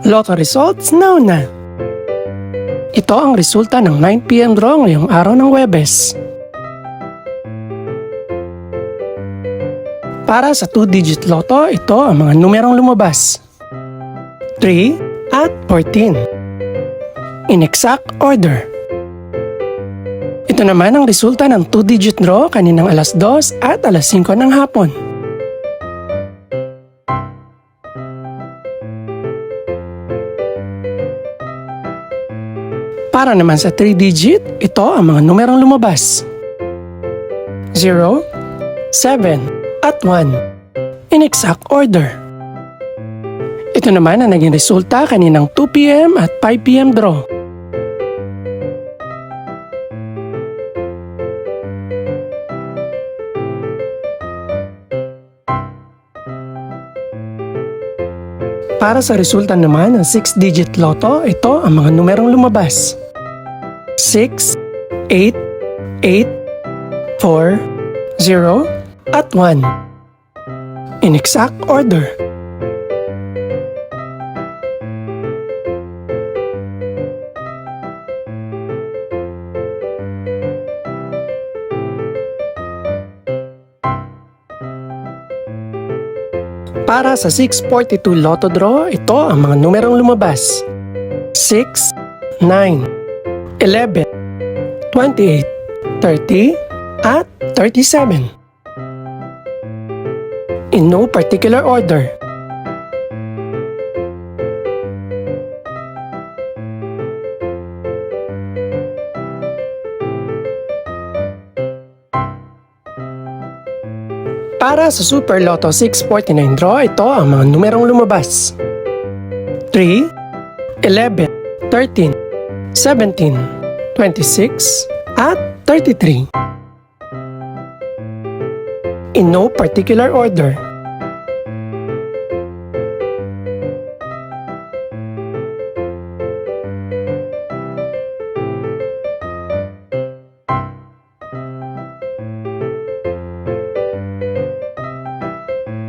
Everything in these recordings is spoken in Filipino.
Lotto results now na! Ito ang resulta ng 9 PM draw ngayong araw ng Huwebes. Para sa 2-digit lotto, ito ang mga numerong lumabas: 3 at 14. In exact order. Ito naman ang resulta ng 2-digit draw kaninang alas 2 at alas 5 ng hapon. Para naman sa 3-digit, ito ang mga numerong lumabas: 0, 7, at 1. In exact order. Ito naman ang naging resulta kaninang 2 PM at 5 PM draw. Para sa resulta naman ng 6-digit lotto, ito ang mga numerong lumabas: 6, 8, 8, 4, 0, at 1. In exact order. Para sa 642 Lotto Draw, ito ang mga numerong lumabas: 6, 9, 11, 28, 30, at 37. In no particular order. Para sa Super Lotto 649 draw, ito ang mga numerong lumabas: 3, 11, 13, 17, 26, at 33. In no particular order.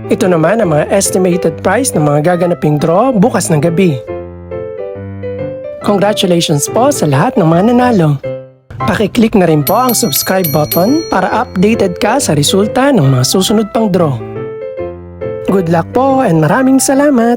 Ito naman ang mga estimated price ng mga gaganaping draw bukas ng gabi. Congratulations po sa lahat ng mga nanalo. Pakiclick na rin po ang subscribe button para updated ka sa resulta ng mga susunod pang draw. Good luck po and maraming salamat!